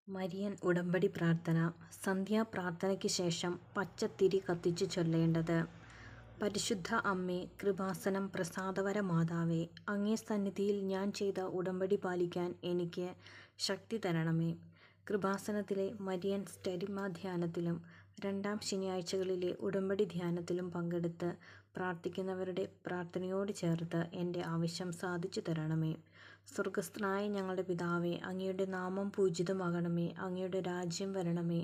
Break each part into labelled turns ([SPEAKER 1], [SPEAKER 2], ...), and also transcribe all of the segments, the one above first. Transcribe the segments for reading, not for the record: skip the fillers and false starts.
[SPEAKER 1] Marian ഉടമ്പടി പ്രാർത്ഥന. സന്ധ്യാപ്രാർത്ഥനയ്ക്ക് ശേഷം പച്ചത്തിരി കത്തിച്ചു ചൊല്ലേണ്ടത്. പരിശുദ്ധ അമ്മേ, കൃപാസനം പ്രസാദവര മാതാവേ, അങ്ങേ സന്നിധിയിൽ ഞാൻ ചെയ്ത ഉടമ്പടി പാലിക്കാൻ എനിക്ക് ശക്തി തരണമേ. കൃപാസനത്തിലെ മരിയൻ സ്റ്റരിമ ധ്യാനത്തിലും രണ്ടാം ശനിയാഴ്ചകളിലെ ഉടമ്പടി ധ്യാനത്തിലും പങ്കെടുത്ത് പ്രാർത്ഥിക്കുന്നവരുടെ പ്രാർത്ഥനയോട് ചേർത്ത് എൻ്റെ ആവശ്യം സാധിച്ചു തരണമേ. സ്വർഗസ്ഥനായ ഞങ്ങളുടെ പിതാവേ, അങ്ങയുടെ നാമം പൂജിതമാകണമേ. അങ്ങയുടെ രാജ്യം വരണമേ.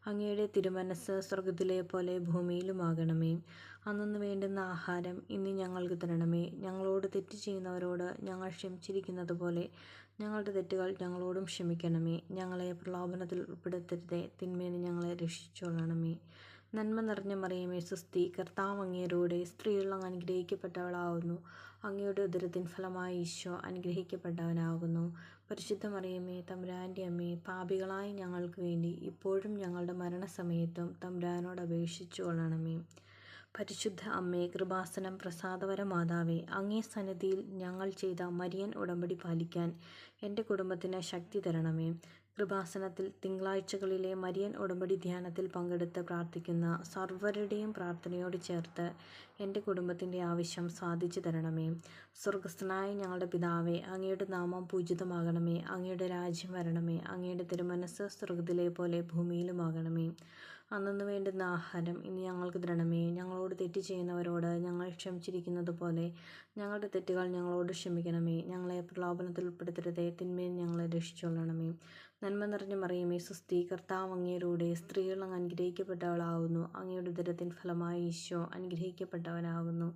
[SPEAKER 1] അങ്ങയുടെ തിരുമനസ്സ് സ്വർഗത്തിലെ പോലെ ഭൂമിയിലുമാകണമേ. അന്നു വേണ്ടുന്ന ആഹാരം ഇന്ന് ഞങ്ങൾക്ക് തരണമേ. ഞങ്ങളോട് തെറ്റ് ചെയ്യുന്നവരോട് ഞങ്ങൾ ക്ഷമിച്ചിരിക്കുന്നത് പോലെ ഞങ്ങളുടെ തെറ്റുകൾ ഞങ്ങളോടും ക്ഷമിക്കണമേ. ഞങ്ങളെ പ്രലോഭനത്തിൽ ഉൾപ്പെടുത്തരുതേ, തിന്മേന്ന് ഞങ്ങളെ രക്ഷിച്ചുകൊള്ളണമേ. നന്മ നിറഞ്ഞ മറിയമേ, സ്വസ്തി, കർത്താവ് അങ്ങയോടുകൂടെ സ്ത്രീകൾ അങ്ങ് അനുഗ്രഹിക്കപ്പെട്ടവളാകുന്നു. അങ്ങയുടെ ഉദരത്തിൻ ഫലമായി ഈശോ അനുഗ്രഹിക്കപ്പെട്ടവനാകുന്നു. പരിശുദ്ധ മറിയമേ, തമ്പുരാൻ്റെ അമ്മേ, പാപികളായ ഞങ്ങൾക്ക് വേണ്ടി ഇപ്പോഴും ഞങ്ങളുടെ മരണസമയത്തും തമ്പുരാനോട് അപേക്ഷിച്ചു കൊള്ളണമേ. പരിശുദ്ധ അമ്മേ, കൃപാസനം പ്രസാദവര മാതാവേ, അങ്ങേ സന്നിധിയിൽ ഞങ്ങൾ ചെയ്ത മരിയൻ ഉടമ്പടി പാലിക്കാൻ എൻ്റെ കുടുംബത്തിന് ശക്തി തരണമേ. കൃപാസനത്തിൽ തിങ്കളാഴ്ചകളിലെ മരിയൻ ഉടമ്പടി ധ്യാനത്തിൽ പങ്കെടുത്ത് പ്രാർത്ഥിക്കുന്ന സർവരുടെയും പ്രാർത്ഥനയോട് ചേർത്ത് എൻ്റെ കുടുംബത്തിൻ്റെ ആവശ്യം സാധിച്ചു തരണമേ. സ്വർഗസ്ഥനായ ഞങ്ങളുടെ പിതാവേ, അങ്ങയുടെ നാമം പൂജിതമാകണമേ. അങ്ങയുടെ രാജ്യം വരണമേ. അങ്ങയുടെ തിരുമനസ്സ് സ്വർഗത്തിലെ പോലെ ഭൂമിയിലുമാകണമേ. അന്നു വേണ്ടുന്ന ആഹാരം ഇന്ന് ഞങ്ങൾക്ക് തരണമേ. ഞങ്ങളോട് തെറ്റ് ചെയ്യുന്നവരോട് ഞങ്ങൾ ക്ഷമിച്ചിരിക്കുന്നത് പോലെ ഞങ്ങളുടെ തെറ്റുകൾ ഞങ്ങളോട് ക്ഷമിക്കണമേ. ഞങ്ങളെ പ്രലോഭനത്തിൽ ഉൾപ്പെടുത്തരുതേ, തിന്മയിൽ ഞങ്ങളെ രക്ഷിച്ചുകൊള്ളണമേ. നന്മ നിറഞ്ഞ മറിയമേ, സ്വസ്തി, കർത്താവ് അങ്ങയോടുകൂടെ സ്ത്രീകൾ അങ്ങ് അനുഗ്രഹിക്കപ്പെട്ടവളാകുന്നു. അങ്ങയുടെ ഉദരത്തിൻ ഫലമായി ഈശോ അനുഗ്രഹിക്കപ്പെട്ടവനാകുന്നു.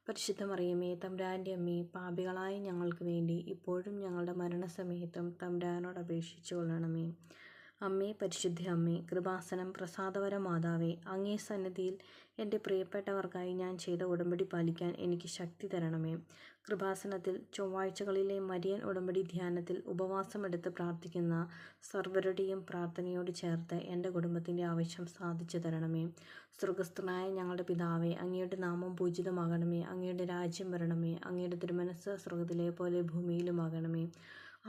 [SPEAKER 1] പരിശുദ്ധ മറിയമേ, തമ്പുരാൻ്റെ അമ്മേ, പാപികളായ ഞങ്ങൾക്ക് വേണ്ടി ഇപ്പോഴും ഞങ്ങളുടെ മരണസമയത്തും തമ്പുരാനോട് അപേക്ഷിച്ചു കൊള്ളണമേ. അമ്മേ, പരിശുദ്ധ അമ്മേ, കൃപാസനം പ്രസാദവര മാതാവേ, അങ്ങേ സന്നിധിയിൽ എൻ്റെ പ്രിയപ്പെട്ടവർക്കായി ഞാൻ ചെയ്ത ഉടമ്പടി പാലിക്കാൻ എനിക്ക് ശക്തി തരണമേ. കൃപാസനത്തിൽ ചൊവ്വാഴ്ചകളിലെ മരിയൻ ഉടമ്പടി ധ്യാനത്തിൽ ഉപവാസമെടുത്ത് പ്രാർത്ഥിക്കുന്ന സർവരുടെയും പ്രാർത്ഥനയോട് ചേർത്ത് എൻ്റെ കുടുംബത്തിൻ്റെ ആവശ്യം സാധിച്ചു തരണമേ. സ്വർഗസ്ഥനായ ഞങ്ങളുടെ പിതാവേ, അങ്ങയുടെ നാമം പൂജിതമാകണമേ. അങ്ങയുടെ രാജ്യം വരണമേ. അങ്ങയുടെ തിരുമനസ്സ് സ്വർഗത്തിലെ പോലെ ഭൂമിയിലുമാകണമേ.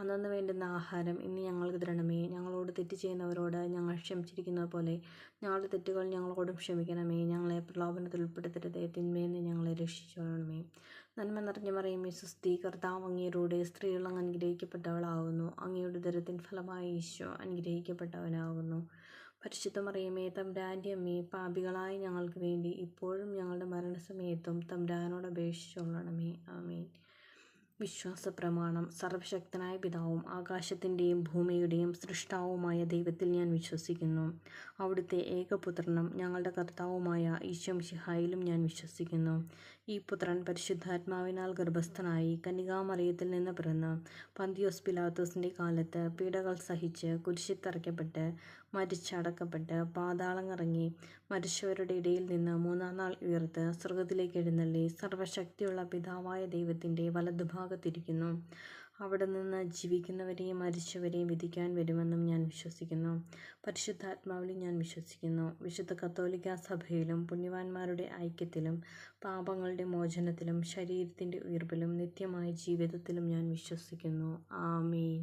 [SPEAKER 1] അന്നു വേണ്ടുന്ന ആഹാരം ഇന്ന് ഞങ്ങൾക്ക് തരണമേ. ഞങ്ങളോട് തെറ്റ് ചെയ്യുന്നവരോട് ഞങ്ങൾ ക്ഷമിച്ചിരിക്കുന്നത് പോലെ ഞങ്ങളുടെ തെറ്റുകൾ ഞങ്ങളോടും ക്ഷമിക്കണമേ. ഞങ്ങളെ പ്രലോഭനത്തിൽ ഉൾപ്പെടുത്തരുതേ, തിന്മേന്ന് ഞങ്ങളെ രക്ഷിച്ചുകൊള്ളണമേ. നന്മ നിറഞ്ഞ മറിയമേ, സ്വസ്തി, കർത്താവ് അങ്ങയോടുകൂടെ സ്ത്രീകൾ അങ്ങ് അനുഗ്രഹിക്കപ്പെട്ടവളാകുന്നു. അങ്ങയുടെ ഉദരത്തിൻ ഫലമായി ഈശോ അനുഗ്രഹിക്കപ്പെട്ടവനാകുന്നു. പരിശുദ്ധ മറിയമേ, തമ്പുരാൻ്റെ അമ്മേ, പാപികളായ ഞങ്ങൾക്ക് വേണ്ടി ഇപ്പോഴും ഞങ്ങളുടെ മരണസമയത്തും തമ്പുരാനോട് അപേക്ഷിച്ചു കൊള്ളണമേ. ആമേൻ. വിശ്വാസ പ്രമാണം. സർവശക്തനായ പിതാവും ആകാശത്തിൻ്റെയും ഭൂമിയുടെയും സൃഷ്ടാവുമായ ദൈവത്തിൽ ഞാൻ വിശ്വസിക്കുന്നു. അവിടുത്തെ ഏകപുത്രനും ഞങ്ങളുടെ കർത്താവുമായ ഈശോ മിശിഹായിലും ഞാൻ വിശ്വസിക്കുന്നു. ഈ പുത്രൻ പരിശുദ്ധാത്മാവിനാൽ ഗർഭസ്ഥനായി കന്യകാമറിയത്തിൽ നിന്ന് പിറന്ന് പന്തിയോസ് പിലാത്തോസിൻ്റെ കാലത്ത് പീഡകൾ സഹിച്ച് കുരിശിൽ തറയ്ക്കപ്പെട്ട് മരിച്ചടക്കപ്പെട്ട് പാതാളമിറങ്ങി മരിച്ചവരുടെ ഇടയിൽ നിന്ന് മൂന്നാം നാൾ ഉയർത്ത് സ്വർഗത്തിലേക്ക് എഴുന്നള്ളി സർവശക്തിയുള്ള പിതാവായ ദൈവത്തിൻ്റെ വലതുഭാഗത്തിരിക്കുന്നു. അവിടെ നിന്ന് ജീവിക്കുന്നവരെയും മരിച്ചവരെയും വിധിക്കാൻ വരുമെന്നും ഞാൻ വിശ്വസിക്കുന്നു. പരിശുദ്ധാത്മാവിലും ഞാൻ വിശ്വസിക്കുന്നു. വിശുദ്ധ കത്തോലിക്കാ സഭയിലും പുണ്യവാന്മാരുടെ ഐക്യത്തിലും പാപങ്ങളുടെ മോചനത്തിലും ശരീരത്തിൻ്റെ ഉയിർപ്പിലും നിത്യമായ ജീവിതത്തിലും ഞാൻ വിശ്വസിക്കുന്നു. ആമേൻ.